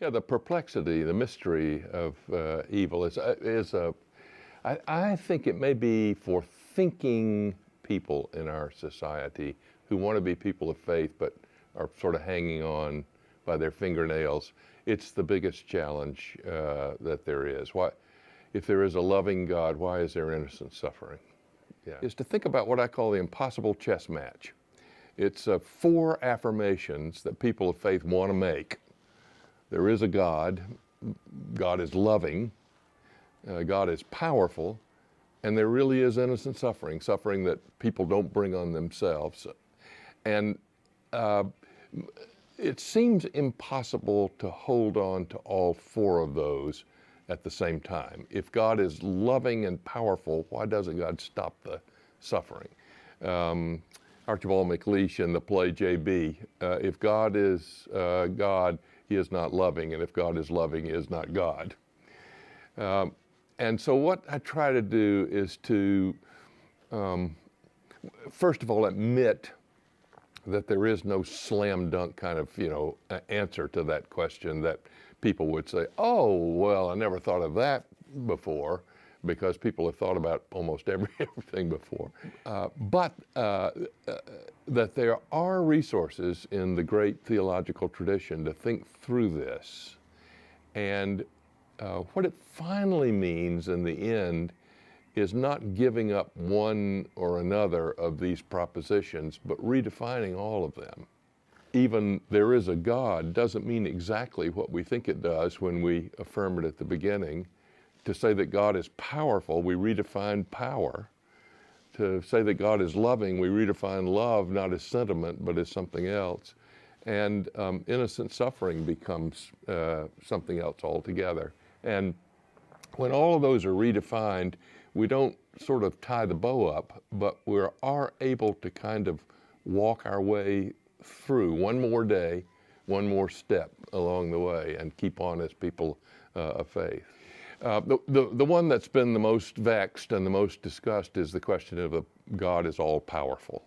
Yeah, the perplexity, the mystery of evil I think it may be for thinking people in our society who want to be people of faith but are sort of hanging on by their fingernails. It's the biggest challenge that there is. Why, if there is a loving God, why is there innocent suffering? Yeah. Is to think about what I call the impossible chess match. It's 4 affirmations that people of faith want to make. There is a God, God is loving, God is powerful, and there really is innocent suffering, suffering that people don't bring on themselves. And it seems impossible to hold on to all 4 of those at the same time. If God is loving and powerful, why doesn't God stop the suffering? Archibald MacLeish in the play J.B., if God is God, he is not loving, and if God is loving, he is not God. And so what I try to do is to, first of all, admit that there is no slam dunk kind of, answer to that question that people would say, oh, well, I never thought of that before, because people have thought about almost everything before. But that there are resources in the great theological tradition to think through this. And what it finally means in the end is not giving up one or another of these propositions, but redefining all of them. Even there is a God doesn't mean exactly what we think it does when we affirm it at the beginning. To say that God is powerful, we redefine power. To say that God is loving, we redefine love not as sentiment, but as something else. And innocent suffering becomes something else altogether. And when all of those are redefined, we don't sort of tie the bow up, but we are able to kind of walk our way through one more day, one more step along the way, and keep on as people of faith. The one that's been the most vexed and the most discussed is the question of God is all-powerful.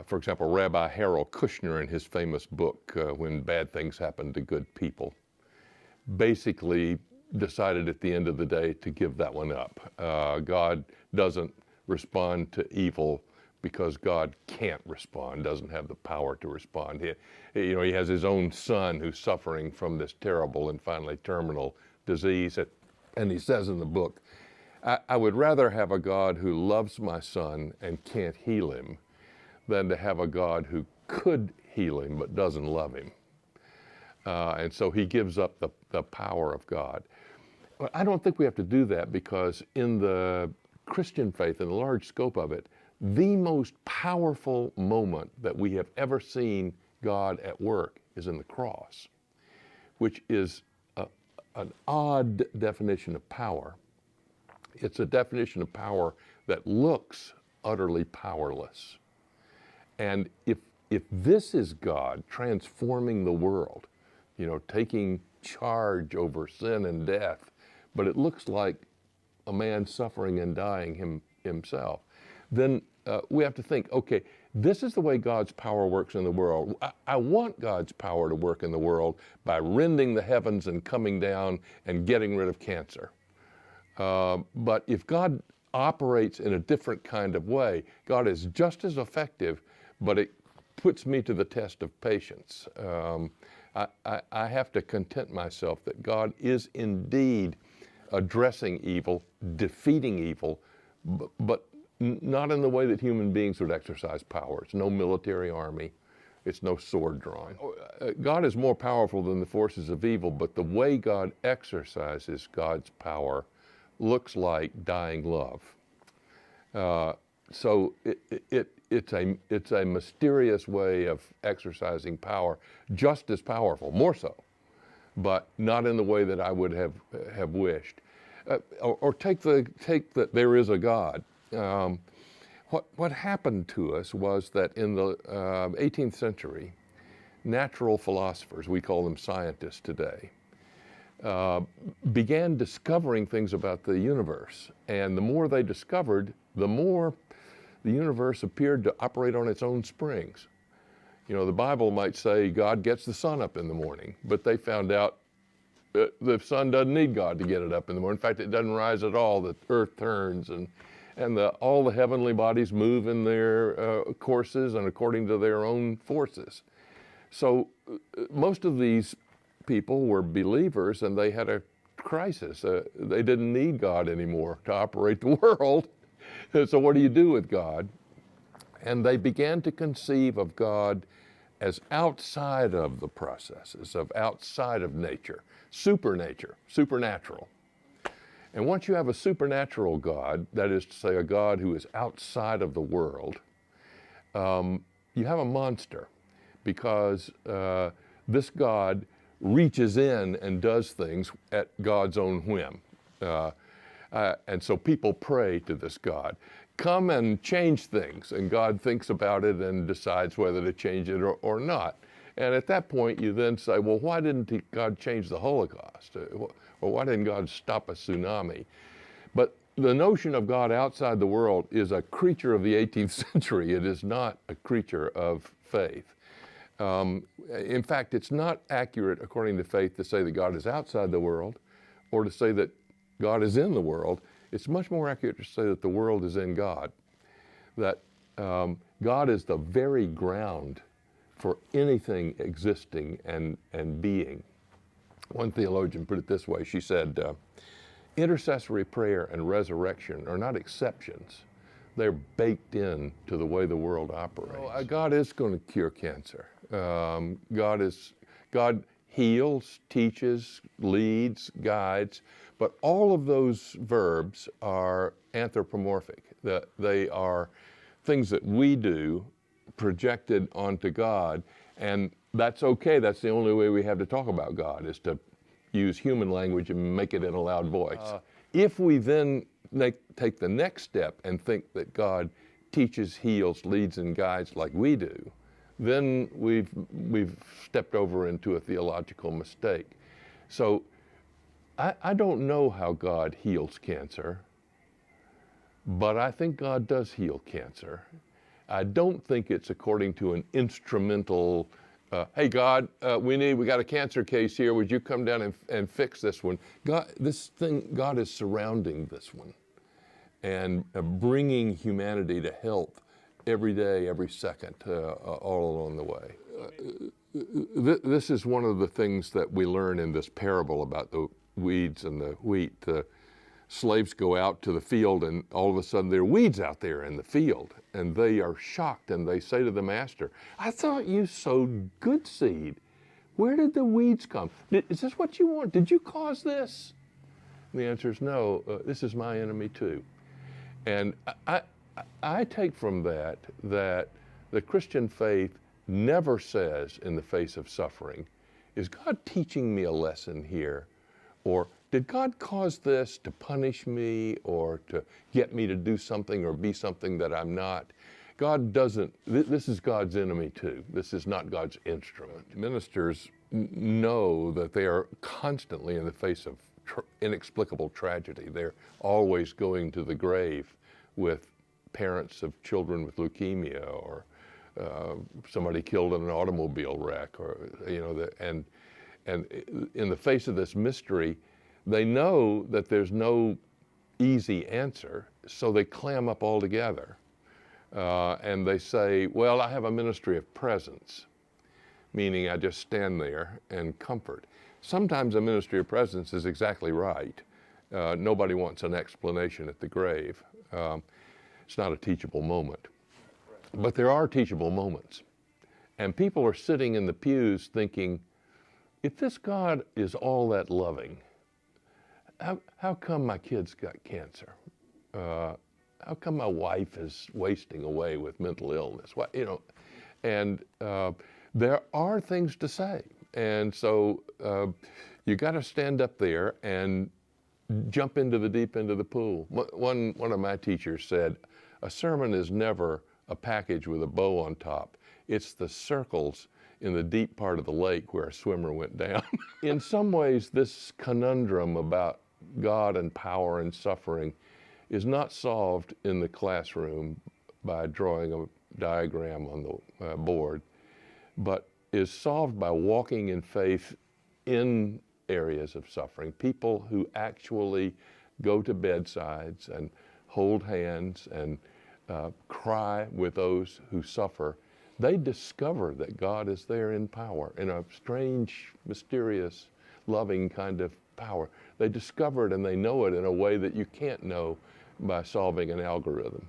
For example, Rabbi Harold Kushner, in his famous book, When Bad Things Happen to Good People, basically decided at the end of the day to give that one up. God doesn't respond to evil because God can't respond, doesn't have the power to respond. He has his own son who's suffering from this terrible and finally terminal disease. And he says in the book, I would rather have a God who loves my son and can't heal him than to have a God who could heal him but doesn't love him. And so he gives up the power of God. But I don't think we have to do that, because in the Christian faith, in the large scope of it, the most powerful moment that we have ever seen God at work is in the cross, which is an odd definition of power. It's a definition of power that looks utterly powerless. And if this is God transforming the world, taking charge over sin and death, but it looks like a man suffering and dying himself, then we have to think, okay, this is the way God's power works in the world. I want God's power to work in the world by rending the heavens and coming down and getting rid of cancer. But if God operates in a different kind of way, God is just as effective, but it puts me to the test of patience. I have to content myself that God is indeed addressing evil, defeating evil, but not in the way that human beings would exercise power. It's no military army. It's no sword drawing. God is more powerful than the forces of evil, but the way God exercises God's power looks like dying love. So it's a mysterious way of exercising power, just as powerful, more so, but not in the way that I would have wished. Or take that there is a God. What happened to us was that in the 18th century, natural philosophers, we call them scientists today, began discovering things about the universe. And the more they discovered, the more the universe appeared to operate on its own springs. The Bible might say God gets the sun up in the morning, but they found out the sun doesn't need God to get it up in the morning. In fact, it doesn't rise at all. The earth turns, and all the heavenly bodies move in their courses and according to their own forces. So most of these people were believers, and they had a crisis. They didn't need God anymore to operate the world. So what do you do with God? And they began to conceive of God as outside of the processes, of outside of nature, supernatural. And once you have a supernatural God, that is to say a God who is outside of the world, you have a monster, because this God reaches in and does things at God's own whim. And so people pray to this God, come and change things, and God thinks about it and decides whether to change it or not. And at that point you then say, well, why didn't God change the Holocaust? Or why didn't God stop a tsunami? But the notion of God outside the world is a creature of the 18th century. It is not a creature of faith. In fact, it's not accurate according to faith to say that God is outside the world or to say that God is in the world. It's much more accurate to say that the world is in God, that God is the very ground for anything existing and being. One theologian put it this way. She said, intercessory prayer and resurrection are not exceptions. They're baked in to the way the world operates. Well, God is going to cure cancer. God heals, teaches, leads, guides, but all of those verbs are anthropomorphic. They are things that we do projected onto God, and that's okay. That's the only way we have to talk about God, is to use human language and make it in a loud voice. If we then take the next step and think that God teaches, heals, leads, and guides like we do, then we've stepped over into a theological mistake. So I don't know how God heals cancer, but I think God does heal cancer. I don't think it's according to an instrumental, hey God, we got a cancer case here, would you come down and fix this one? God is surrounding this one and bringing humanity to health every day, every second, all along the way. This is one of the things that we learn in this parable about the weeds and the wheat. The slaves go out to the field, and all of a sudden there are weeds out there in the field, and they are shocked, and they say to the master, I thought you sowed good seed. Where did the weeds come? Is this what you want? Did you cause this? And the answer is no, this is my enemy too. And I take from that the Christian faith never says in the face of suffering, is God teaching me a lesson here? Or did God cause this to punish me or to get me to do something or be something that I'm not? God doesn't, this is God's enemy too. This is not God's instrument. Ministers know that they are constantly in the face of inexplicable tragedy. They're always going to the grave with parents of children with leukemia, or somebody killed in an automobile wreck, or and in the face of this mystery, they know that there's no easy answer, so they clam up all together, and they say, well, I have a ministry of presence, meaning I just stand there and comfort. Sometimes a ministry of presence is exactly right. Nobody wants an explanation at the grave. It's not a teachable moment. But there are teachable moments. And people are sitting in the pews thinking, if this God is all that loving, how come my kids got cancer? How come my wife is wasting away with mental illness? And there are things to say. And so you got to stand up there and jump into the deep end of the pool. One of my teachers said, a sermon is never a package with a bow on top. It's the circles in the deep part of the lake where a swimmer went down. In some ways, this conundrum about God and power and suffering is not solved in the classroom by drawing a diagram on the board, but is solved by walking in faith in areas of suffering, people who actually go to bedsides and hold hands and cry with those who suffer, they discover that God is there in power, in a strange, mysterious, loving kind of power. They discover it and they know it in a way that you can't know by solving an algorithm.